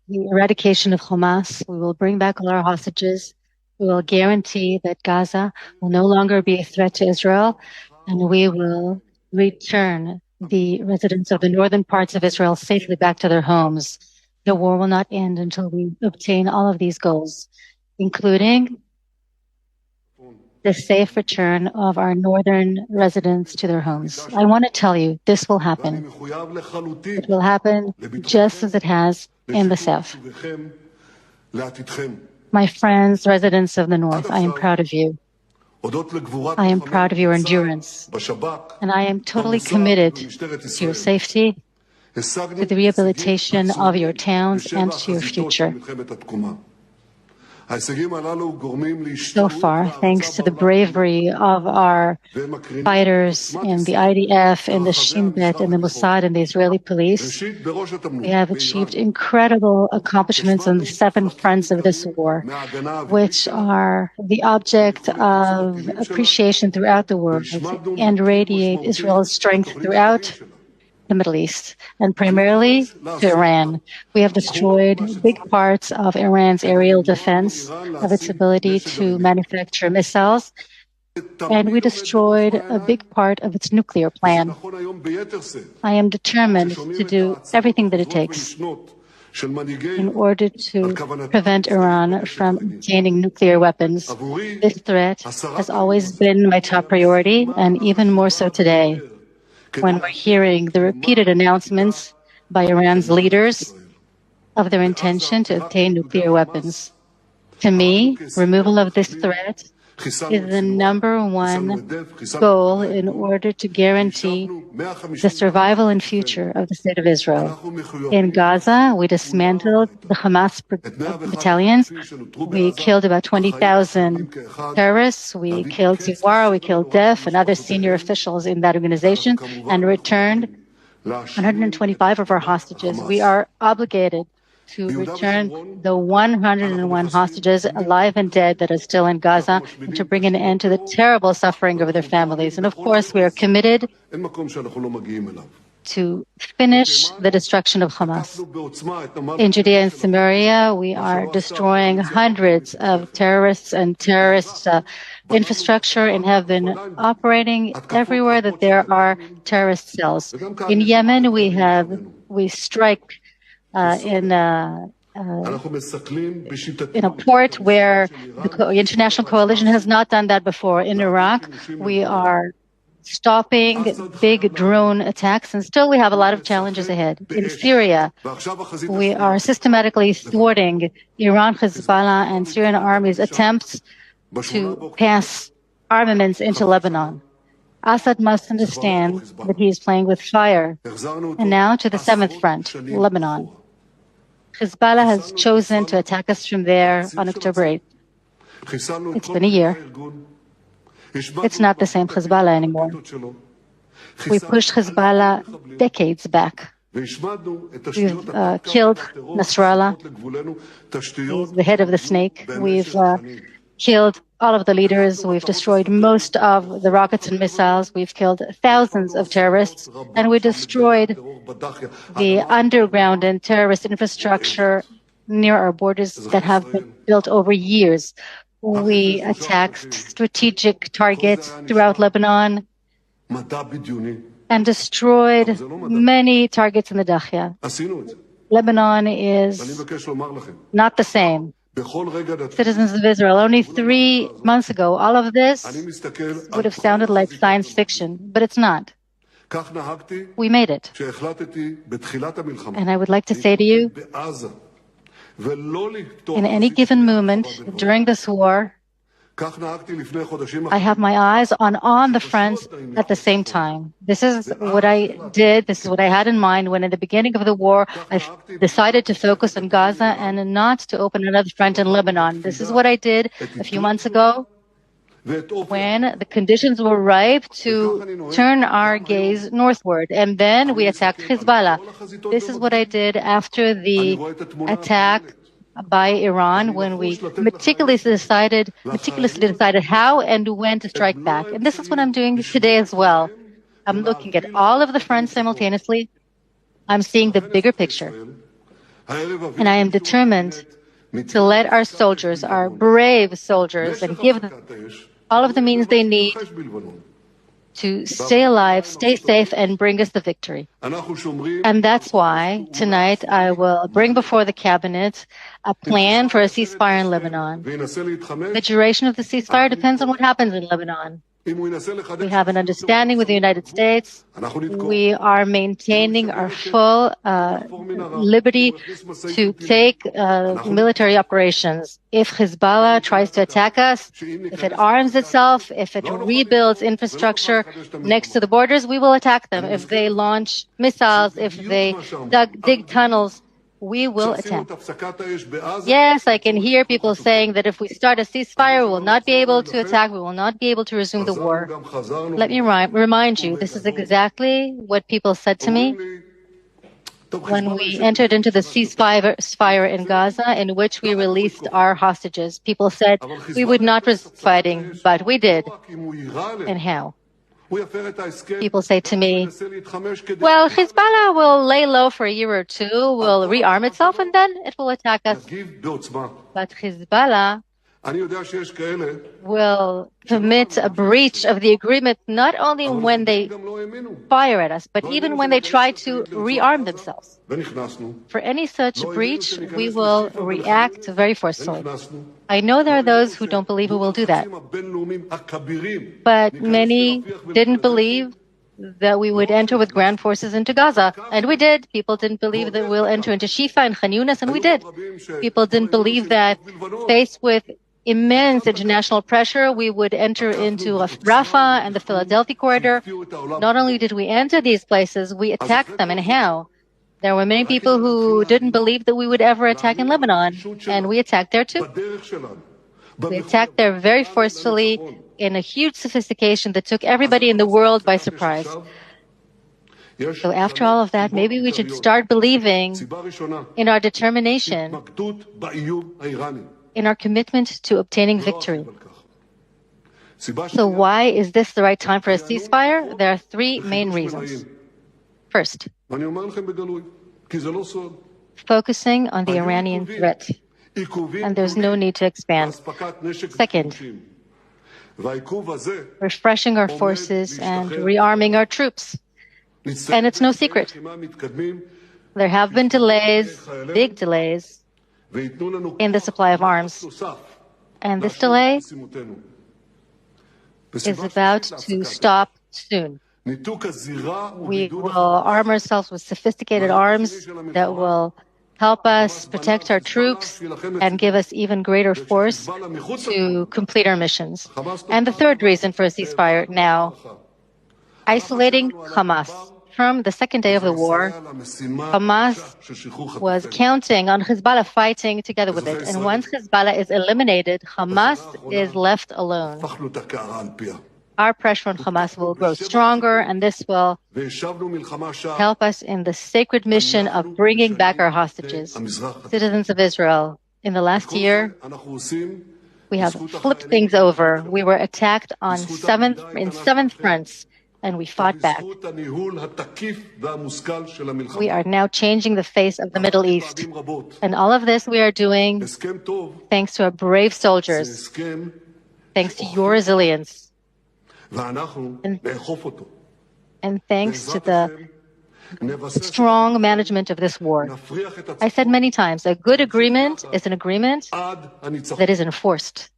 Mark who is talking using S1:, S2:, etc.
S1: the eradication of Hamas. We will bring back all our hostages. We will guarantee that Gaza will no longer be a threat to Israel, and we will return the residents of the northern parts of Israel safely back to their homes. The war will not end until we obtain all of these goals, including the safe return of our northern residents to their homes. I want to tell you, this will happen. It will happen just as it has in the south. My friends, residents of the north, I am proud of you. I am proud of your endurance, and I am totally committed to your safety, to the rehabilitation of your towns, and to your future. So far, thanks to the bravery of our fighters in the IDF, in the Shin Bet, in the Mossad, and the Israeli police, we have achieved incredible accomplishments on the 7 fronts of this war, which are the object of appreciation throughout the world and radiate Israel's strength throughout the Middle East, and primarily to Iran. We have destroyed big parts of Iran's aerial defense, of its ability to manufacture missiles, and we destroyed a big part of its nuclear plan. I am determined to do everything that it takes in order to prevent Iran from obtaining nuclear weapons. This threat has always been my top priority, and even more so today, when we're hearing the repeated announcements by Iran's leaders of their intention to obtain nuclear weapons. To me, removal of this threat is the number one goal in order to guarantee the survival and future of the state of Israel. In Gaza, we dismantled the Hamas battalions. We killed about 20,000 terrorists. We killed Cessar, we killed Def and other senior officials in that organization, and returned 125 of our hostages. We are obligated to return the 101 hostages, alive and dead, that are still in Gaza, and to bring an end to the terrible suffering of their families. And of course, we are committed to finish the destruction of Hamas. In Judea and Samaria, we are destroying hundreds of terrorists and terrorist infrastructure, and have been operating everywhere that there are terrorist cells. In Yemen, we strike in a port where the international coalition has not done that before. In Iraq, we are stopping big drone attacks, and still we have a lot of challenges ahead. In Syria, we are systematically thwarting Iran, Hezbollah, and Syrian armies' attempts to pass armaments into Lebanon. Assad must understand that he is playing with fire. And now to the 7th front, Lebanon. Hezbollah has chosen to attack us from there on October 8th. It's been a year. It's not the same Hezbollah anymore. We pushed Hezbollah decades back. We've killed Nasrallah. He's the head of the snake. We've killed all of the leaders. We've destroyed most of the rockets and missiles. We've killed thousands of terrorists, and we destroyed the underground and terrorist infrastructure near our borders that have been built over years. We attacked strategic targets throughout Lebanon and destroyed many targets in the Dahya. Lebanon is not the same. Citizens of Israel, only 3 months ago, all of this would have sounded like science fiction, but it's not. We made it. And I would like to say to you, in any given moment during this war, I have my eyes on the fronts at the same time. This is what I did. This is what I had in mind when, at the beginning of the war, I decided to focus on Gaza and not to open another front in Lebanon. This is what I did a few months ago when the conditions were ripe to turn our gaze northward. And then we attacked Hezbollah. This is what I did after the attack by Iran, when we meticulously decided how and when to strike back. And this is what I'm doing today as well. I'm looking at all of the fronts simultaneously. I'm seeing the bigger picture. And I am determined to let our soldiers, our brave soldiers, and give them all of the means they need to stay alive, stay safe, and bring us the victory. And that's why tonight I will bring before the cabinet a plan for a ceasefire in Lebanon. The duration of the ceasefire depends on what happens in Lebanon. We have an understanding with the United States. We are maintaining our full liberty to take military operations. If Hezbollah tries to attack us, if it arms itself, if it rebuilds infrastructure next to the borders, we will attack them. If they launch missiles, if they dig tunnels, we will attack. Yes, I can hear people saying that if we start a ceasefire, we will not be able to attack, we will not be able to resume the war. Let me remind you, this is exactly what people said to me when we entered into the ceasefire in Gaza, in which we released our hostages. People said we would not risk fighting, but we did. And how? People say to me, well, Hezbollah will lay low for a year or two, will rearm itself, and then it will attack us. But Hezbollah will commit a breach of the agreement not only when they fire at us, but even when they try to rearm themselves. For any such breach, we will react very forcefully. I know there are those who don't believe we will do that. But many didn't believe that we would enter with ground forces into Gaza, and we did. People didn't believe that we'll enter into Shifa and Khan Yunis, and we did. People didn't believe that, faced with immense international pressure, we would enter into Rafah and the Philadelphia corridor. Not only did we enter these places, we attacked them. And how? There were many people who didn't believe that we would ever attack in Lebanon, and we attacked there too. We attacked there very forcefully in a huge sophistication that took everybody in the world by surprise. So after all of that, maybe we should start believing in our determination, in our commitment to obtaining victory. So why is this the right time for a ceasefire? There are three main reasons. First, focusing on the Iranian threat, and there's no need to expand. Second, refreshing our forces and rearming our troops. And it's no secret. There have been delays, big delays, in the supply of arms. And this delay is about to stop soon. We will arm ourselves with sophisticated arms that will help us protect our troops and give us even greater force to complete our missions. And the third reason for a ceasefire now, isolating Hamas. From the second day of the war, Hamas was counting on Hezbollah fighting together with it. And once Hezbollah is eliminated, Hamas is left alone. Our pressure on Hamas will grow stronger, and this will help us in the sacred mission of bringing back our hostages, citizens of Israel. In the last year, we have flipped things over. We were attacked on seven fronts, and we fought back. We are now changing the face of the Middle East. And all of this we are doing thanks to our brave soldiers, thanks to your resilience, and thanks to the strong management of this war. I said many times, a good agreement is an agreement that is enforced.